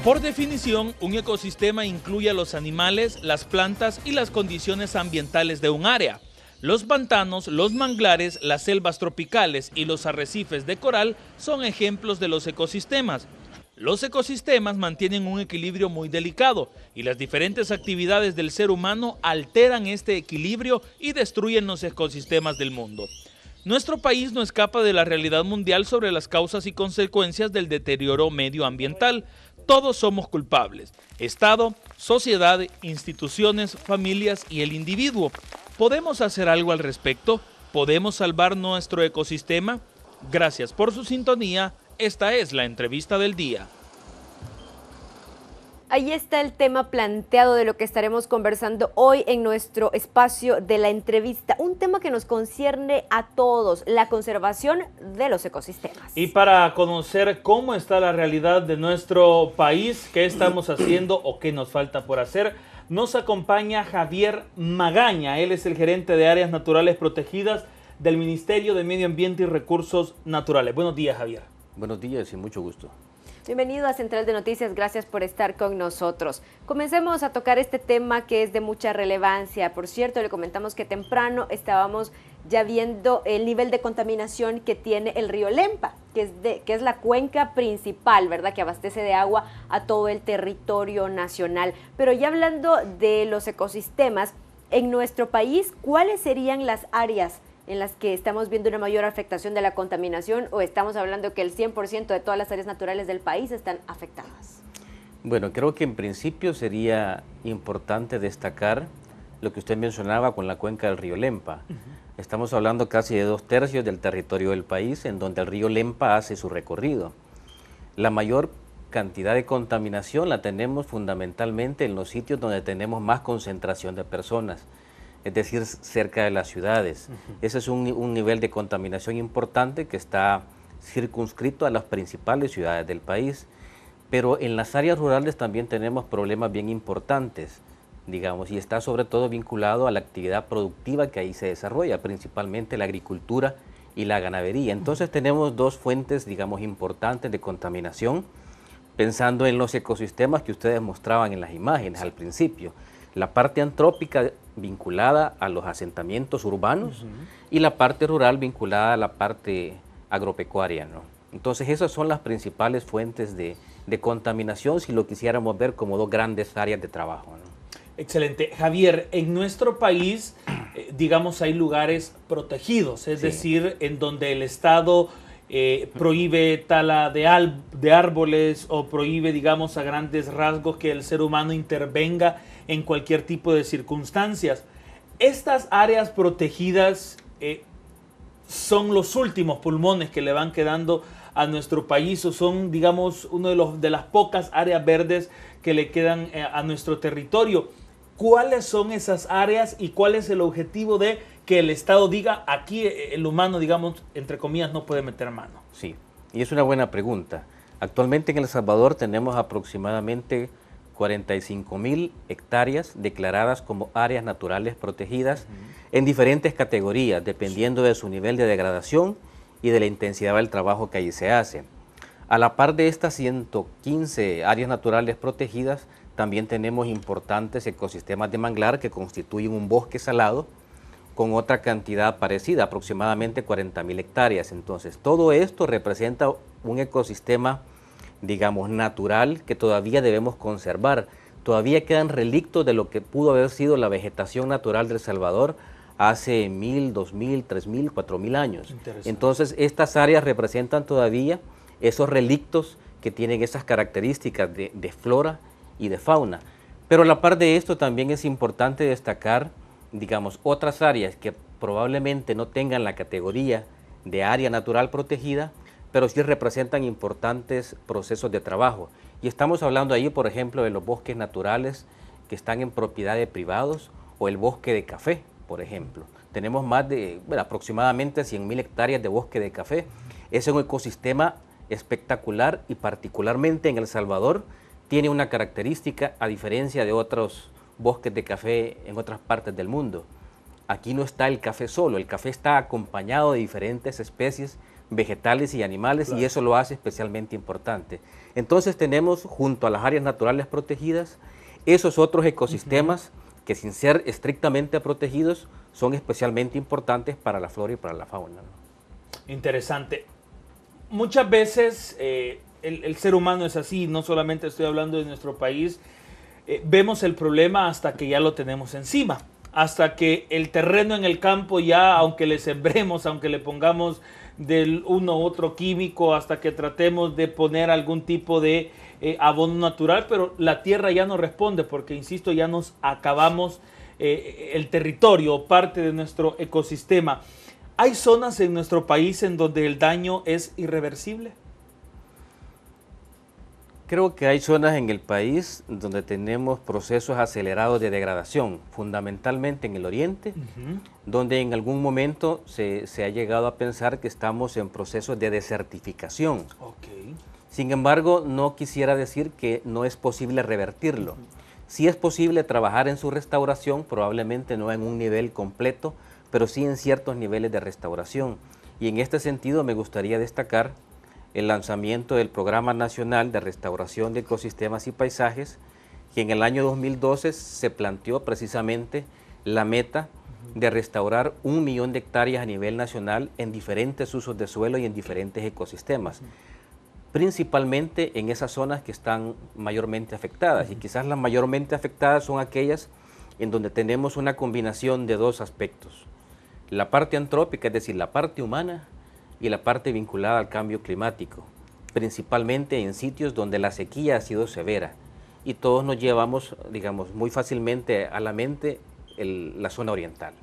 Por definición, un ecosistema incluye a los animales, las plantas y las condiciones ambientales de un área. Los pantanos, los manglares, las selvas tropicales y los arrecifes de coral son ejemplos de los ecosistemas. Los ecosistemas mantienen un equilibrio muy delicado y las diferentes actividades del ser humano alteran este equilibrio y destruyen los ecosistemas del mundo. Nuestro país no escapa de la realidad mundial sobre las causas y consecuencias del deterioro medioambiental. Todos somos culpables: Estado, sociedad, instituciones, familias y el individuo. ¿Podemos hacer algo al respecto? ¿Podemos salvar nuestro ecosistema? Gracias por su sintonía. Esta es la entrevista del día. Ahí está el tema planteado de lo que estaremos conversando hoy en nuestro espacio de la entrevista. Un tema que nos concierne a todos, la conservación de los ecosistemas. Y para conocer cómo está la realidad de nuestro país, qué estamos haciendo o qué nos falta por hacer, nos acompaña Javier Magaña. Él es el gerente de áreas naturales protegidas del Ministerio de Medio Ambiente y Recursos Naturales. Buenos días, Javier. Buenos días y mucho gusto. Bienvenido a Central de Noticias, gracias por estar con nosotros. Comencemos a tocar este tema que es de mucha relevancia. Por cierto, le comentamos que temprano estábamos ya viendo el nivel de contaminación que tiene el río Lempa, que es la cuenca principal, ¿verdad?, que abastece de agua a todo el territorio nacional. Pero ya hablando de los ecosistemas, en nuestro país, ¿cuáles serían las áreas en las que estamos viendo una mayor afectación de la contaminación, o estamos hablando que el 100% de todas las áreas naturales del país están afectadas? Bueno, creo que en principio sería importante destacar lo que usted mencionaba con la cuenca del río Lempa. Estamos hablando casi de 2/3 del territorio del país en donde el río Lempa hace su recorrido. La mayor cantidad de contaminación la tenemos fundamentalmente en los sitios donde tenemos más concentración de personas, es decir, cerca de las ciudades. Ese es un nivel de contaminación importante que está circunscrito a las principales ciudades del país. Pero en las áreas rurales también tenemos problemas bien importantes, digamos, y está sobre todo vinculado a la actividad productiva que ahí se desarrolla, principalmente la agricultura y la ganadería. Entonces tenemos dos fuentes, digamos, importantes de contaminación, pensando en los ecosistemas que ustedes mostraban en las imágenes al principio. La parte antrópica vinculada a los asentamientos urbanos y la parte rural vinculada a la parte agropecuaria, ¿no? Entonces esas son las principales fuentes de contaminación si lo quisiéramos ver como dos grandes áreas de trabajo, ¿no? Excelente. Javier, en nuestro país, digamos, hay lugares protegidos, es decir, en donde el Estado prohíbe tala de árboles o prohíbe, digamos, a grandes rasgos que el ser humano intervenga en cualquier tipo de circunstancias. Estas áreas protegidas son los últimos pulmones que le van quedando a nuestro país, o son, digamos, de las pocas áreas verdes que le quedan a nuestro territorio. ¿Cuáles son esas áreas y cuál es el objetivo de que el Estado diga aquí el humano, digamos, entre comillas, no puede meter mano? Sí, y es una buena pregunta. Actualmente en El Salvador tenemos aproximadamente 45.000 hectáreas declaradas como áreas naturales protegidas en diferentes categorías, dependiendo de su nivel de degradación y de la intensidad del trabajo que allí se hace. A la par de estas 115 áreas naturales protegidas, también tenemos importantes ecosistemas de manglar que constituyen un bosque salado con otra cantidad parecida, aproximadamente 40.000 hectáreas. Entonces, todo esto representa un ecosistema, digamos, natural que todavía debemos conservar. Todavía quedan relictos de lo que pudo haber sido la vegetación natural de El Salvador hace 1.000, 2.000, 3.000, 4.000 años. Entonces, estas áreas representan todavía esos relictos que tienen esas características de flora y de fauna. Pero a la par de esto también es importante destacar, digamos, otras áreas que probablemente no tengan la categoría de área natural protegida, pero sí representan importantes procesos de trabajo. Y estamos hablando ahí, por ejemplo, de los bosques naturales que están en propiedad de privados o el bosque de café, por ejemplo. Tenemos más de, aproximadamente 100.000 hectáreas de bosque de café. Es un ecosistema espectacular y particularmente en El Salvador tiene una característica a diferencia de otros bosques de café en otras partes del mundo. Aquí no está el café solo, el café está acompañado de diferentes especies vegetales y animales, Claro. y eso lo hace especialmente importante. Entonces tenemos junto a las áreas naturales protegidas esos otros ecosistemas que sin ser estrictamente protegidos son especialmente importantes para la flora y para la fauna, ¿no? Interesante. Muchas veces el ser humano es así, no solamente estoy hablando de nuestro país, vemos el problema hasta que ya lo tenemos encima, hasta que el terreno en el campo ya, aunque le sembremos, aunque le pongamos del uno u otro químico, hasta que tratemos de poner algún tipo de abono natural, pero la tierra ya no responde porque, insisto, ya nos acabamos el territorio, parte de nuestro ecosistema. ¿Hay zonas en nuestro país en donde el daño es irreversible? Creo que hay zonas en el país donde tenemos procesos acelerados de degradación, fundamentalmente en el oriente, donde en algún momento se ha llegado a pensar que estamos en procesos de desertificación. Okay. Sin embargo, no quisiera decir que no es posible revertirlo. Sí es posible trabajar en su restauración, probablemente no en un nivel completo, pero sí en ciertos niveles de restauración. Y en este sentido me gustaría destacar el lanzamiento del Programa Nacional de Restauración de Ecosistemas y Paisajes, que en el año 2012 se planteó precisamente la meta de restaurar 1 millón de hectáreas a nivel nacional en diferentes usos de suelo y en diferentes ecosistemas, principalmente en esas zonas que están mayormente afectadas, y quizás las mayormente afectadas son aquellas en donde tenemos una combinación de dos aspectos: la parte antrópica, es decir, la parte humana, y la parte vinculada al cambio climático, principalmente en sitios donde la sequía ha sido severa, y todos nos llevamos, digamos, muy fácilmente a la mente la zona oriental.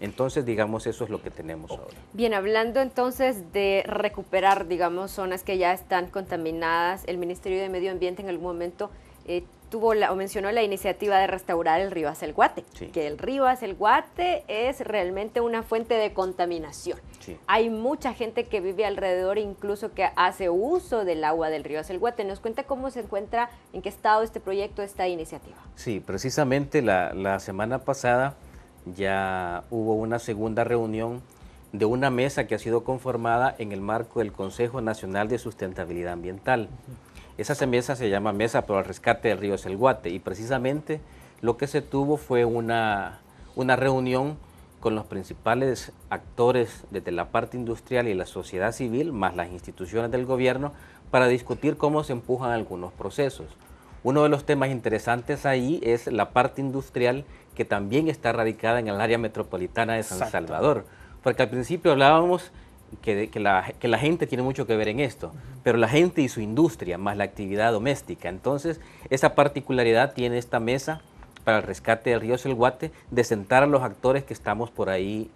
Entonces, digamos, eso es lo que tenemos ahora. Bien, hablando entonces de recuperar, digamos, zonas que ya están contaminadas, el Ministerio de Medio Ambiente en algún momento mencionó la iniciativa de restaurar el río Acelguate, sí, que el río Acelguate es realmente una fuente de contaminación. Sí. Hay mucha gente que vive alrededor, incluso que hace uso del agua del río Acelguate. ¿Nos cuenta cómo se encuentra, en qué estado este proyecto, esta iniciativa? Sí, precisamente la semana pasada ya hubo una segunda reunión de una mesa que ha sido conformada en el marco del Consejo Nacional de Sustentabilidad Ambiental. Esa mesa se llama Mesa para el Rescate del Río Acelguate, y precisamente lo que se tuvo fue una reunión con los principales actores desde la parte industrial y la sociedad civil, más las instituciones del gobierno, para discutir cómo se empujan algunos procesos. Uno de los temas interesantes ahí es la parte industrial, que también está radicada en el área metropolitana de San Salvador, porque al principio hablábamos que la gente tiene mucho que ver en esto, pero la gente y su industria, más la actividad doméstica. Entonces, esa particularidad tiene esta mesa para el rescate del río Acelguate, de sentar a los actores que estamos por ahí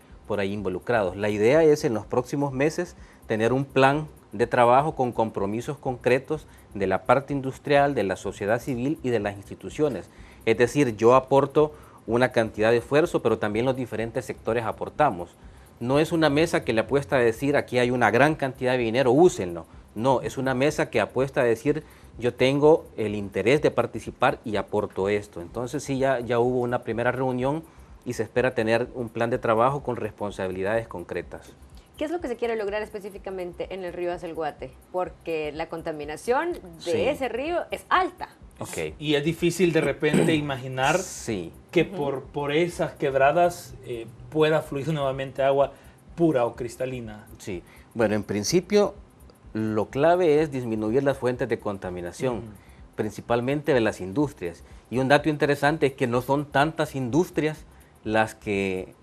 involucrados. La idea es en los próximos meses tener un plan de trabajo con compromisos concretos de la parte industrial, de la sociedad civil y de las instituciones. Es decir, yo aporto una cantidad de esfuerzo, pero también los diferentes sectores aportamos. No es una mesa que le apuesta a decir aquí hay una gran cantidad de dinero, úsenlo. No, es una mesa que apuesta a decir yo tengo el interés de participar y aporto esto. Entonces sí, ya hubo una primera reunión y se espera tener un plan de trabajo con responsabilidades concretas. ¿Qué es lo que se quiere lograr específicamente en el río Acelguate? Porque la contaminación de ese río es alta. Okay. Y es difícil de repente imaginar que por esas quebradas pueda fluir nuevamente agua pura o cristalina. Sí, bueno, en principio lo clave es disminuir las fuentes de contaminación, principalmente de las industrias. Y un dato interesante es que no son tantas industrias las que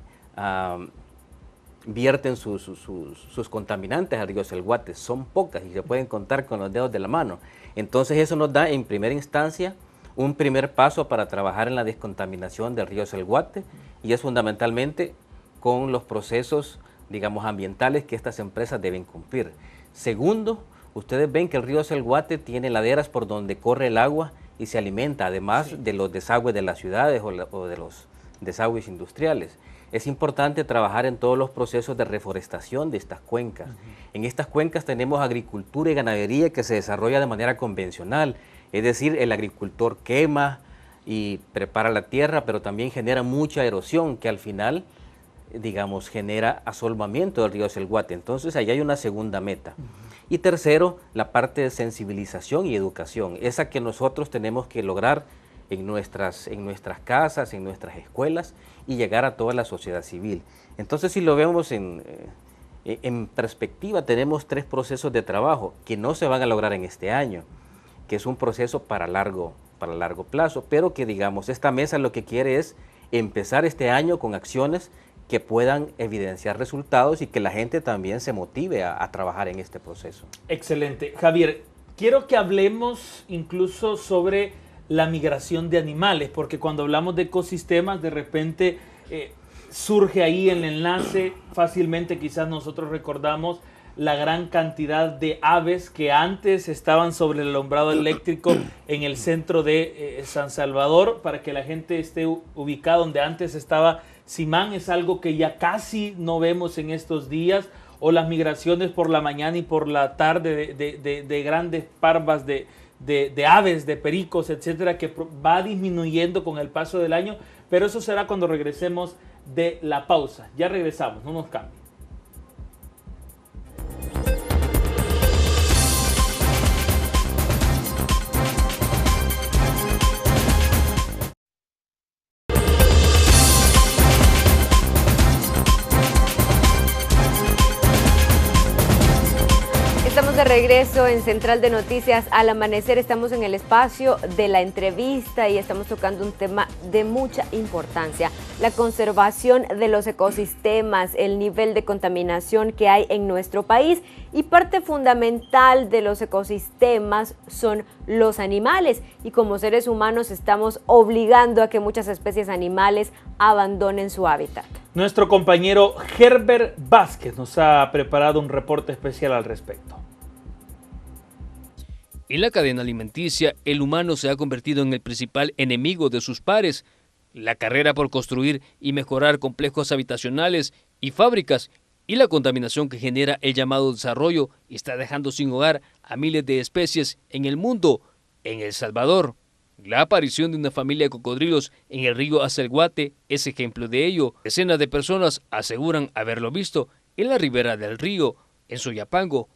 vierten sus contaminantes al río Acelguate, son pocas y se pueden contar con los dedos de la mano. Entonces eso nos da en primera instancia un primer paso para trabajar en la descontaminación del río Acelguate, y es fundamentalmente con los procesos, digamos, ambientales que estas empresas deben cumplir. Segundo, ustedes ven que el río Acelguate tiene laderas por donde corre el agua y se alimenta, además de los desagües de las ciudades o de los desagües industriales. Es importante trabajar en todos los procesos de reforestación de estas cuencas. En estas cuencas tenemos agricultura y ganadería que se desarrolla de manera convencional, es decir, el agricultor quema y prepara la tierra, pero también genera mucha erosión que al final digamos, genera asolvamiento del río Selguate. Entonces, ahí hay una segunda meta. Y tercero, la parte de sensibilización y educación, esa que nosotros tenemos que lograr en nuestras casas, en nuestras escuelas y llegar a toda la sociedad civil. Entonces, si lo vemos en perspectiva, tenemos 3 procesos de trabajo que no se van a lograr en este año, que es un proceso para largo plazo, pero que, digamos, esta mesa lo que quiere es empezar este año con acciones que puedan evidenciar resultados y que la gente también se motive a trabajar en este proceso. Excelente. Javier, quiero que hablemos incluso sobre la migración de animales, porque cuando hablamos de ecosistemas, de repente surge ahí el enlace, fácilmente quizás nosotros recordamos la gran cantidad de aves que antes estaban sobre el alumbrado eléctrico en el centro de San Salvador, para que la gente esté ubicada donde antes estaba Simán, es algo que ya casi no vemos en estos días, o las migraciones por la mañana y por la tarde de grandes parvas de aves, de pericos, etcétera, que va disminuyendo con el paso del año, pero eso será cuando regresemos de la pausa. Ya regresamos, no nos cambien. Estamos de regreso en Central de Noticias al amanecer. Estamos en el espacio de la entrevista y estamos tocando un tema de mucha importancia: la conservación de los ecosistemas, el nivel de contaminación que hay en nuestro país, y parte fundamental de los ecosistemas son los animales, y como seres humanos estamos obligando a que muchas especies animales abandonen su hábitat. Nuestro compañero Herbert Vázquez nos ha preparado un reporte especial al respecto. En la cadena alimenticia, el humano se ha convertido en el principal enemigo de sus pares. La carrera por construir y mejorar complejos habitacionales y fábricas y la contaminación que genera el llamado desarrollo está dejando sin hogar a miles de especies en el mundo. En El Salvador, la aparición de una familia de cocodrilos en el río Acelguate es ejemplo de ello. Decenas de personas aseguran haberlo visto en la ribera del río, en Soyapango.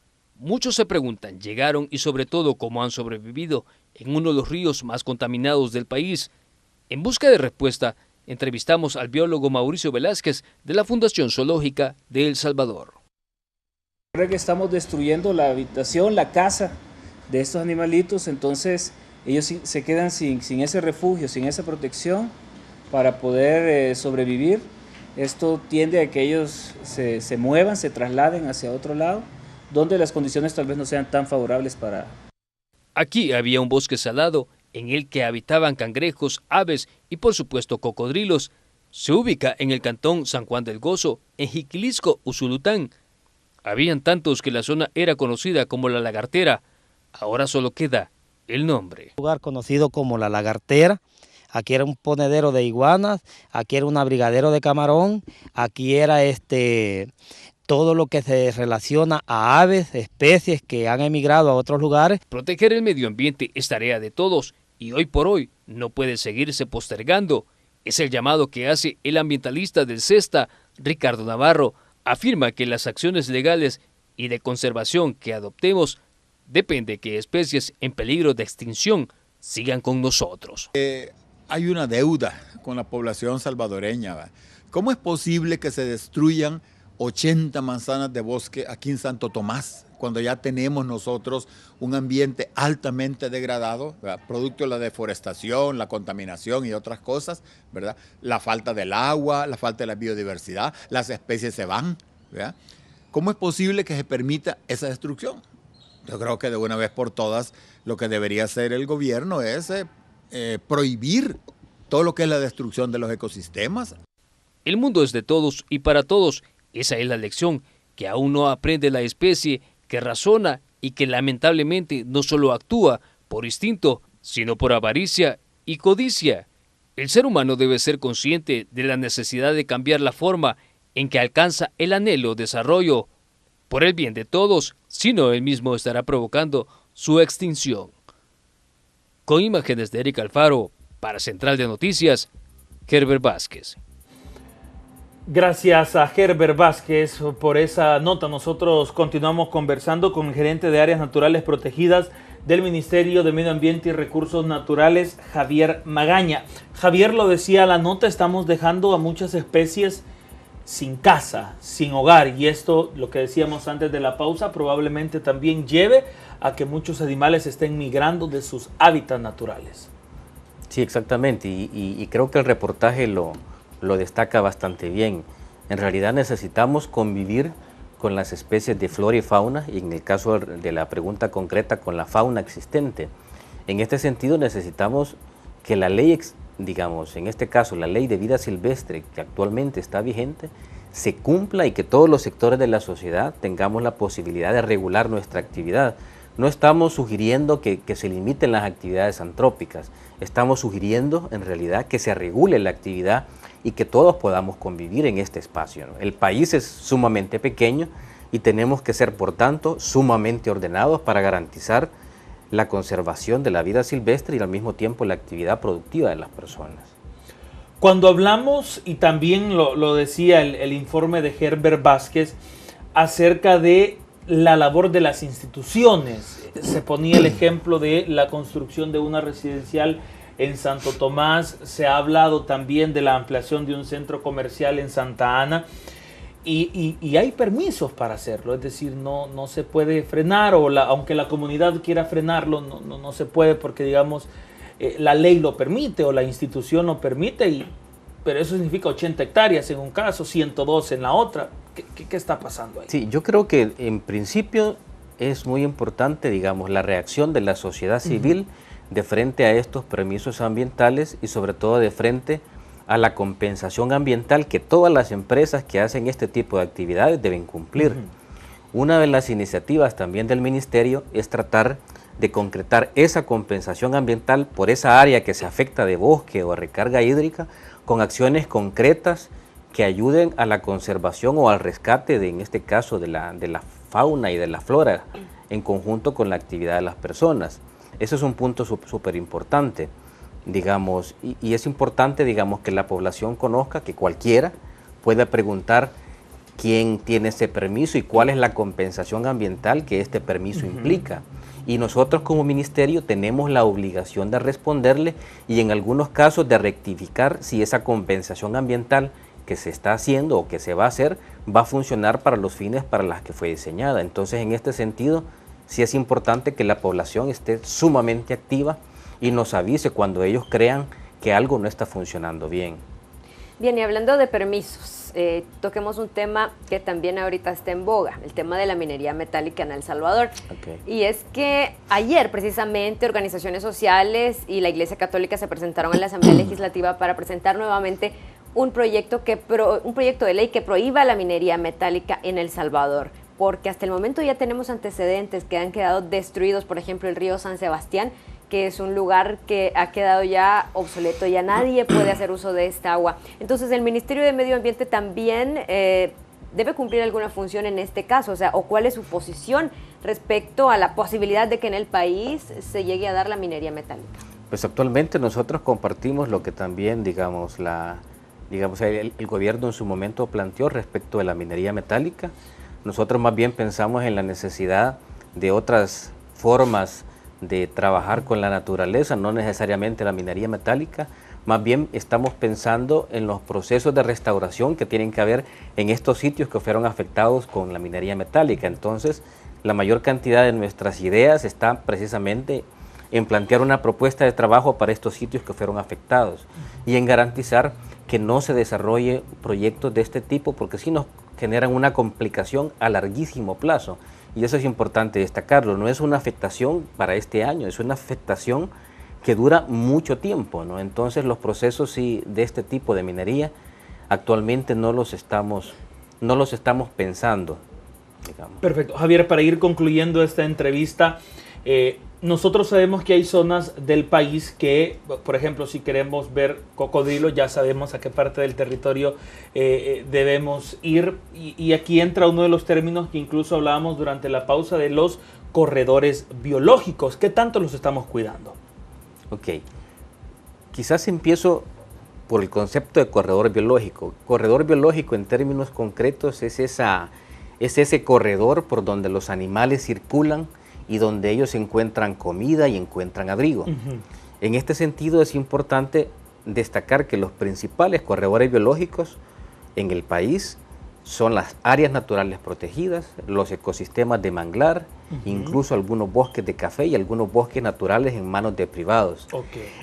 Muchos se preguntan, llegaron y sobre todo cómo han sobrevivido en uno de los ríos más contaminados del país. En busca de respuesta, entrevistamos al biólogo Mauricio Velázquez de la Fundación Zoológica de El Salvador. Creo que estamos destruyendo la habitación, la casa de estos animalitos, entonces ellos se quedan sin ese refugio, sin esa protección para poder sobrevivir. Esto tiende a que ellos se muevan, se trasladen hacia otro lado, donde las condiciones tal vez no sean tan favorables para... Aquí había un bosque salado en el que habitaban cangrejos, aves y por supuesto cocodrilos. Se ubica en el cantón San Juan del Gozo, en Jiquilisco, Usulután. Habían tantos que la zona era conocida como La Lagartera. Ahora solo queda el nombre. Un lugar conocido como La Lagartera. Aquí era un ponedero de iguanas, aquí era un abrigadero de camarón, aquí era todo lo que se relaciona a aves, especies que han emigrado a otros lugares. Proteger el medio ambiente es tarea de todos y hoy por hoy no puede seguirse postergando. Es el llamado que hace el ambientalista del CESTA, Ricardo Navarro. Afirma que las acciones legales y de conservación que adoptemos depende que especies en peligro de extinción sigan con nosotros. Hay una deuda con la población salvadoreña, ¿va? ¿Cómo es posible que se destruyan 80 manzanas de bosque aquí en Santo Tomás, cuando ya tenemos nosotros un ambiente altamente degradado, ¿verdad? Producto de la deforestación, la contaminación y otras cosas, ¿verdad? La falta del agua, la falta de la biodiversidad, las especies se van, ¿verdad? ¿Cómo es posible que se permita esa destrucción? Yo creo que de una vez por todas lo que debería hacer el gobierno es prohibir todo lo que es la destrucción de los ecosistemas. El mundo es de todos y para todos. Esa es la lección que aún no aprende la especie que razona y que lamentablemente no solo actúa por instinto, sino por avaricia y codicia. El ser humano debe ser consciente de la necesidad de cambiar la forma en que alcanza el anhelo desarrollo, por el bien de todos, si no él mismo estará provocando su extinción. Con imágenes de Eric Alfaro, para Central de Noticias, Herbert Vázquez. Gracias a Herbert Vázquez por esa nota. Nosotros continuamos conversando con el gerente de Áreas Naturales Protegidas del Ministerio de Medio Ambiente y Recursos Naturales, Javier Magaña. Javier, lo decía la nota, estamos dejando a muchas especies sin casa, sin hogar, y esto, lo que decíamos antes de la pausa, probablemente también lleve a que muchos animales estén migrando de sus hábitats naturales. Sí, exactamente, y creo que el reportaje lo destaca bastante bien. En realidad necesitamos convivir con las especies de flora y fauna, y en el caso de la pregunta concreta, con la fauna existente. En este sentido necesitamos que la ley, digamos, en este caso la ley de vida silvestre que actualmente está vigente, se cumpla y que todos los sectores de la sociedad tengamos la posibilidad de regular nuestra actividad. No estamos sugiriendo que se limiten las actividades antrópicas, estamos sugiriendo en realidad que se regule la actividad y que todos podamos convivir en este espacio, ¿no? El país es sumamente pequeño y tenemos que ser, por tanto, sumamente ordenados para garantizar la conservación de la vida silvestre y al mismo tiempo la actividad productiva de las personas. Cuando hablamos, y también lo decía el informe de Herbert Vázquez, acerca de la labor de las instituciones, se ponía el ejemplo de la construcción de una residencial en Santo Tomás, se ha hablado también de la ampliación de un centro comercial en Santa Ana, y hay permisos para hacerlo, es decir, no se puede frenar, aunque la comunidad quiera frenarlo, no se puede porque, digamos, la ley lo permite o la institución lo permite, pero eso significa 80 hectáreas en un caso, 102 en la otra. ¿Qué está pasando ahí? Sí, yo creo que en principio es muy importante, digamos, la reacción de la sociedad civil de frente a estos permisos ambientales y sobre todo de frente a la compensación ambiental que todas las empresas que hacen este tipo de actividades deben cumplir. Una de las iniciativas también del Ministerio es tratar de concretar esa compensación ambiental por esa área que se afecta de bosque o recarga hídrica con acciones concretas que ayuden a la conservación o al rescate en este caso de la fauna y de la flora en conjunto con la actividad de las personas. Eso es un punto súper importante, digamos, y es importante, digamos, que la población conozca que cualquiera puede preguntar quién tiene ese permiso y cuál es la compensación ambiental que este permiso implica. Y nosotros como ministerio tenemos la obligación de responderle y en algunos casos de rectificar si esa compensación ambiental que se está haciendo o que se va a hacer va a funcionar para los fines para los que fue diseñada. Entonces, en este sentido, sí es importante que la población esté sumamente activa y nos avise cuando ellos crean que algo no está funcionando bien. Bien, y hablando de permisos, toquemos un tema que también ahorita está en boga, el tema de la minería metálica en El Salvador. Okay. Y es que ayer precisamente organizaciones sociales y la Iglesia Católica se presentaron en la Asamblea Legislativa para presentar nuevamente un proyecto de ley que prohíba la minería metálica en El Salvador, porque hasta el momento ya tenemos antecedentes que han quedado destruidos, por ejemplo el río San Sebastián, que es un lugar que ha quedado ya obsoleto, ya nadie puede hacer uso de esta agua. Entonces el Ministerio de Medio Ambiente también debe cumplir alguna función en este caso, o cuál es su posición respecto a la posibilidad de que en el país se llegue a dar la minería metálica. Pues actualmente nosotros compartimos lo que también, digamos, el gobierno en su momento planteó respecto de la minería metálica. Nosotros más bien pensamos en la necesidad de otras formas de trabajar con la naturaleza, no necesariamente la minería metálica, más bien estamos pensando en los procesos de restauración que tienen que haber en estos sitios que fueron afectados con la minería metálica. Entonces, la mayor cantidad de nuestras ideas está precisamente en plantear una propuesta de trabajo para estos sitios que fueron afectados y en garantizar que no se desarrolle proyectos de este tipo porque si nos generan una complicación a larguísimo plazo. Y eso es importante destacarlo, no es una afectación para este año, es una afectación que dura mucho tiempo, ¿no? Entonces los procesos de este tipo de minería actualmente no los estamos pensando, digamos. Perfecto. Javier, para ir concluyendo esta entrevista, nosotros sabemos que hay zonas del país que, por ejemplo, si queremos ver cocodrilo, ya sabemos a qué parte del territorio debemos ir. Y aquí entra uno de los términos que incluso hablábamos durante la pausa de los corredores biológicos. ¿Qué tanto los estamos cuidando? Ok. Quizás empiezo por el concepto de corredor biológico. Corredor biológico en términos concretos es ese corredor por donde los animales circulan y donde ellos encuentran comida y encuentran abrigo. En este sentido es importante destacar que los principales corredores biológicos en el país son las áreas naturales protegidas, los ecosistemas de manglar, incluso algunos bosques de café y algunos bosques naturales en manos de privados.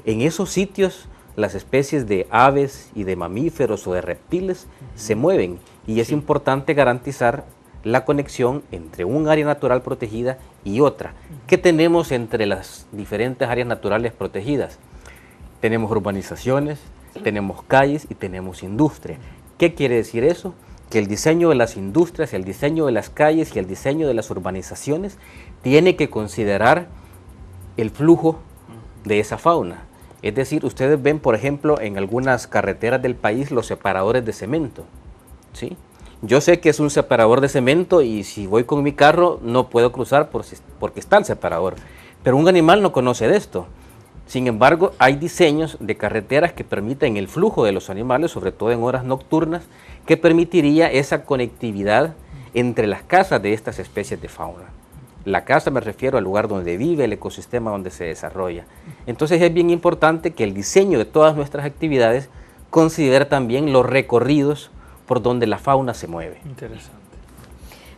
En esos sitios las especies de aves y de mamíferos o de reptiles se mueven y es importante garantizar la conexión entre un área natural protegida y otra. ¿Qué tenemos entre las diferentes áreas naturales protegidas? Tenemos urbanizaciones, tenemos calles y tenemos industria. ¿Qué quiere decir eso? Que el diseño de las industrias, el diseño de las calles y el diseño de las urbanizaciones tiene que considerar el flujo de esa fauna. Es decir, ustedes ven, por ejemplo, en algunas carreteras del país los separadores de cemento, ¿sí? Yo sé que es un separador de cemento y si voy con mi carro no puedo cruzar porque está el separador, pero un animal no conoce de esto. Sin embargo, hay diseños de carreteras que permiten el flujo de los animales, sobre todo en horas nocturnas, que permitiría esa conectividad entre las casas de estas especies de fauna. La casa me refiero al lugar donde vive, el ecosistema donde se desarrolla. Entonces es bien importante que el diseño de todas nuestras actividades considere también los recorridos por donde la fauna se mueve. Interesante.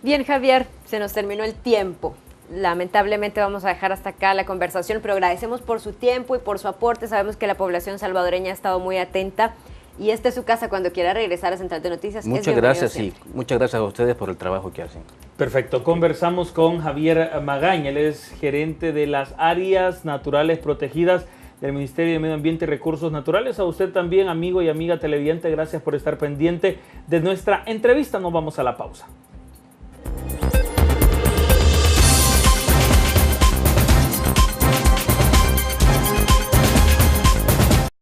Bien, Javier, se nos terminó el tiempo. Lamentablemente vamos a dejar hasta acá la conversación, pero agradecemos por su tiempo y por su aporte. Sabemos que la población salvadoreña ha estado muy atenta y esta es su casa cuando quiera regresar a Central de Noticias. Muchas gracias y muchas gracias a ustedes por el trabajo que hacen. Perfecto, conversamos con Javier Magaña, él es gerente de las áreas naturales protegidas del Ministerio de Medio Ambiente y Recursos Naturales. A usted también, amigo y amiga televidente, gracias por estar pendiente de nuestra entrevista. Nos vamos a la pausa.